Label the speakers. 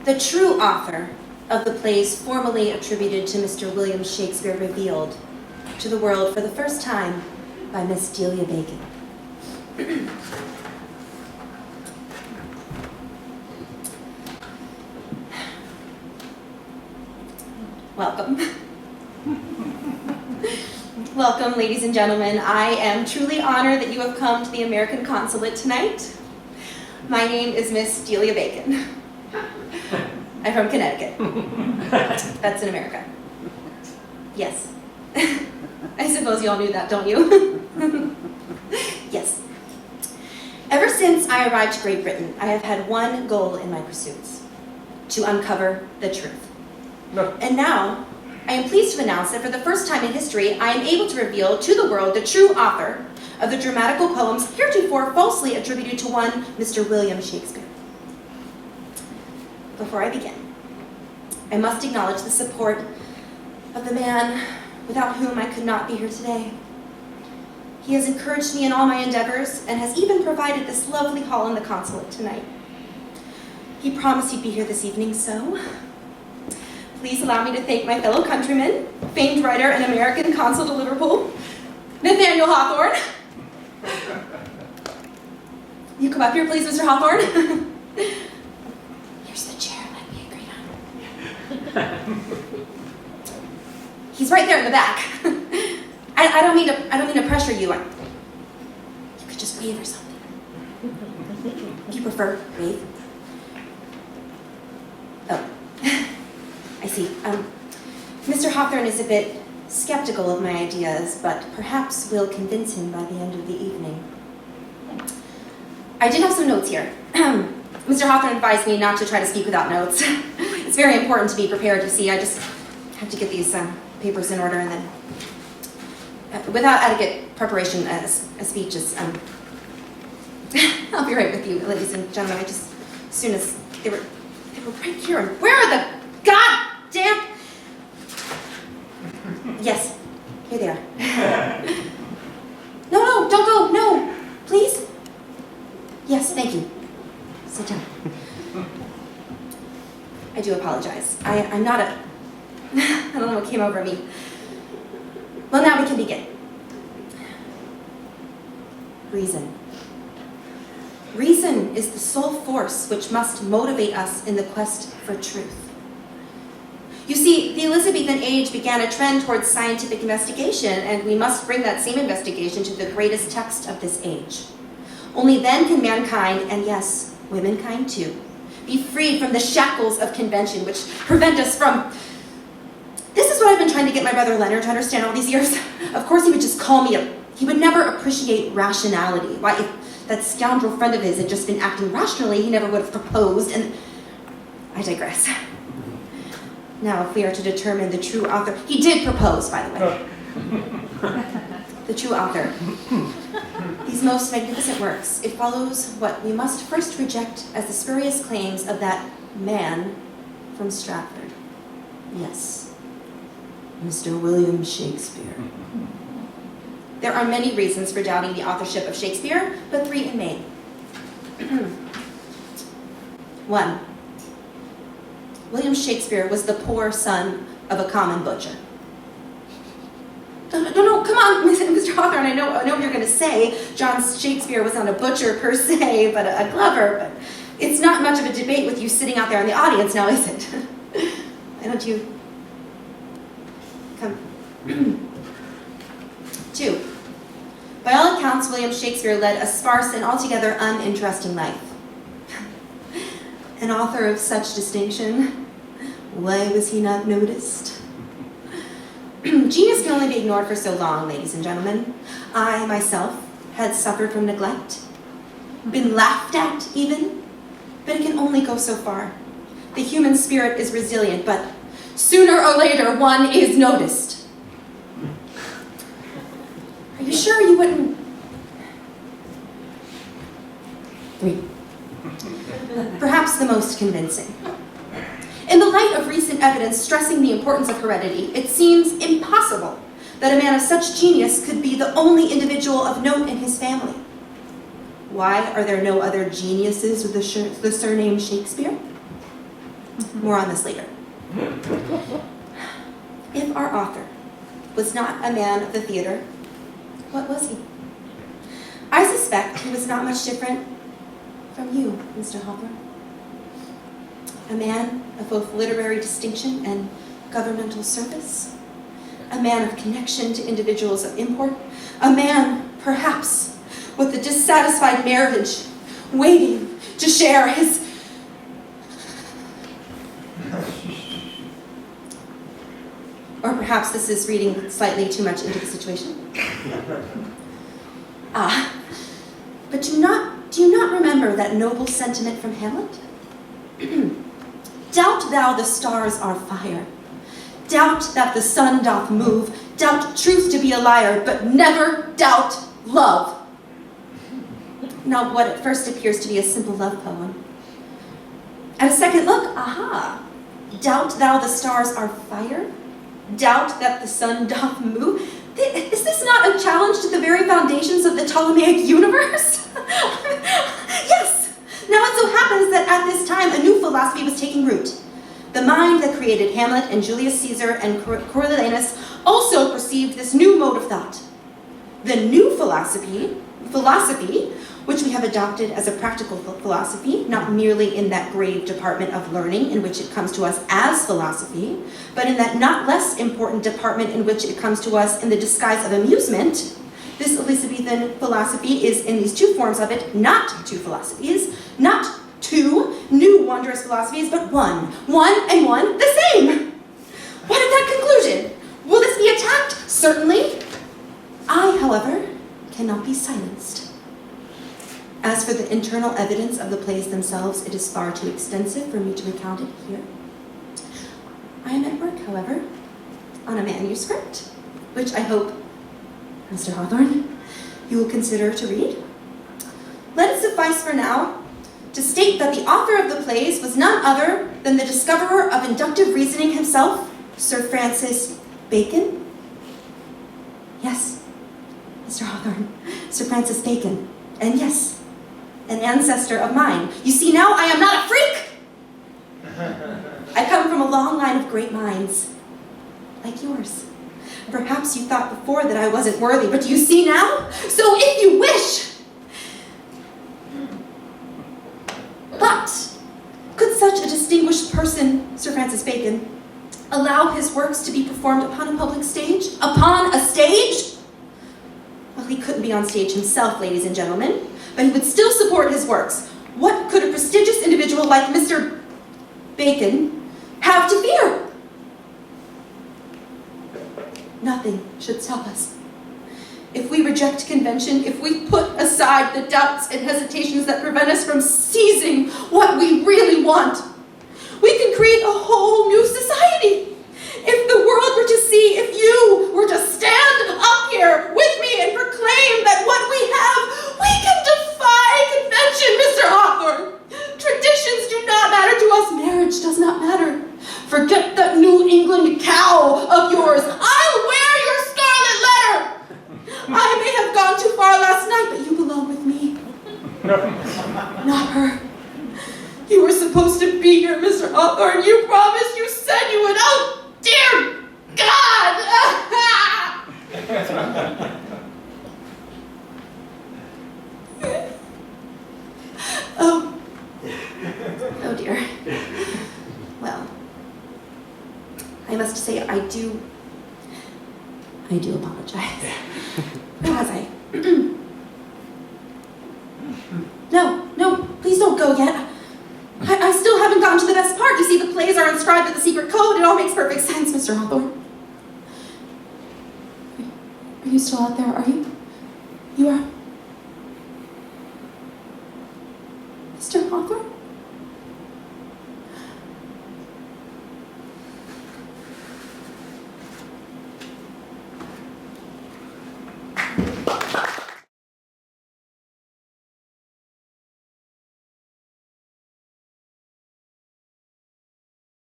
Speaker 1: the true author of the plays formerly attributed to Mr. William Shakespeare revealed to the world for the first time by Miss Delia Bacon. Welcome. Welcome, ladies and gentlemen. I am truly honored that you have come to the American Consulate tonight. My name is Miss Delia Bacon. I'm from Connecticut. That's in America. Yes. I suppose you all knew that, don't you? Yes. Ever since I arrived to Great Britain, I have had one goal in my pursuits: to uncover the truth. No. And now, I am pleased to announce that for the first time in history, I am able to reveal to the world the true author of the dramatical poems heretofore falsely attributed to one Mr. William Shakespeare. Before I begin, I must acknowledge the support of the man without whom I could not be here today. He has encouraged me in all my endeavors and has even provided this lovely hall in the consulate tonight. He promised he'd be here this evening, so please allow me to thank my fellow countryman, famed writer and American consul to Liverpool, Nathaniel Hawthorne. You come up here, please, Mr. Hawthorne. Here's the chair like we agreed on. He's right there in the back. I don't mean to pressure you. You could just wave or something. If you prefer, wave. Oh. I see. Mr. Hawthorne is a bit skeptical of my ideas, but perhaps we'll convince him by the end of the evening. I did have some notes here. Mr. Hawthorne advised me not to try to speak without notes. It's very important to be prepared, you see. I just have to get these papers in order, and then without adequate preparation, a speech is... I'll be right with you, ladies and gentlemen. As soon as they were right here, and where are the... God damn! Yes, here they are. No, don't go, no, please. Yes, thank you. Sit down. I do apologize. I'm not a... I don't know what came over me. Well, now we can begin. Reason. Reason is the sole force which must motivate us in the quest for truth. You see, the Elizabethan age began a trend towards scientific investigation, and we must bring that same investigation to the greatest text of this age. Only then can mankind, and yes, womankind too, be freed from the shackles of convention which prevent us from... This is what I've been trying to get my brother Leonard to understand all these years. Of course he would just call me he would never appreciate rationality. Why, if that scoundrel friend of his had just been acting rationally, he never would have proposed, and... I digress. Now, if we are to determine the true author... He did propose, by the way. The true author. These most magnificent works, it follows what we must first reject as the spurious claims of that man from Stratford. Yes, Mr. William Shakespeare. There are many reasons for doubting the authorship of Shakespeare, but three in main. 1. William Shakespeare was the poor son of a common butcher. No, come on, Mr. Hawthorne, I know what you're going to say. John Shakespeare was not a butcher per se, but a glover. But it's not much of a debate with you sitting out there in the audience now, is it? Why don't you come? 2. By all accounts, William Shakespeare led a sparse and altogether uninteresting life. An author of such distinction, why was he not noticed? Genius can only be ignored for so long, ladies and gentlemen. I, myself, had suffered from neglect, been laughed at even, but it can only go so far. The human spirit is resilient, but sooner or later one is noticed. Are you sure you wouldn't? 3. Perhaps the most convincing. In the light of recent evidence stressing the importance of heredity, it seems impossible that a man of such genius could be the only individual of note in his family. Why are there no other geniuses with the surname Shakespeare? More on this later. If our author was not a man of the theater, what was he? I suspect he was not much different from you, Mr. Hawthorne. A man of both literary distinction and governmental service. A man of connection to individuals of import. A man, perhaps, with a dissatisfied marriage, waiting to share his... Or perhaps this is reading slightly too much into the situation. But do you not remember that noble sentiment from Hamlet? Doubt thou the stars are fire. Doubt that the sun doth move. Doubt truth to be a liar, but never doubt love. Now, what at first appears to be a simple love poem. At a second look, aha! Doubt thou the stars are fire? Doubt that the sun doth move? Is this not a challenge to the very foundations of the Ptolemaic universe? Yes! Now it so happens that at this time a new philosophy was taking root. The mind that created Hamlet and Julius Caesar and Coriolanus also perceived this new mode of thought. The new philosophy, which we have adopted as a practical philosophy, not merely in that grave department of learning in which it comes to us as philosophy, but in that not less important department in which it comes to us in the disguise of amusement. This Elizabethan philosophy is, in these two forms of it, not two philosophies, not two new wondrous philosophies, but one and one the same. What of that conclusion? Will this be attacked? Certainly. I, however, cannot be silenced. As for the internal evidence of the plays themselves, it is far too extensive for me to recount it here. I am at work, however, on a manuscript, which I hope, Mr. Hawthorne, you will consider to read. Let it suffice for now to state that the author of the plays was none other than the discoverer of inductive reasoning himself, Sir Francis Bacon. Yes, Mr. Hawthorne, Sir Francis Bacon, and yes, an ancestor of mine. You see now, I am not a freak! I come from a long line of great minds, like yours. Perhaps you thought before that I wasn't worthy, but do you see now? So if you wish... But, could such a distinguished person, Sir Francis Bacon, allow his works to be performed upon a public stage? Upon a stage? Well, he couldn't be on stage himself, ladies and gentlemen, but he would still support his works. What could a prestigious individual like Mr. Bacon have to fear? Nothing should stop us. If we reject convention, if we put aside the doubts and hesitations that prevent us from seizing what we really want, we can create a whole new society. If the world were to see, if you were to stand up here with me and proclaim that what we have, we can defy convention, Mr. Hawthorne. Traditions do not matter to us. Marriage does not matter. Forget that New England cow of yours. I'll wear your scarlet letter. I may have gone too far last night, but you belong with me. Not her. You were supposed to be here, Mr. Hawthorne. You promised, you said you would. Oh, dear God! Oh dear. Well, I must say I do apologize. Where was I? No, please don't go yet. I still haven't gotten to the best part. You see, the plays are inscribed with a secret code. It all makes perfect sense, Mr. Hawthorne. Are you still out there, are you?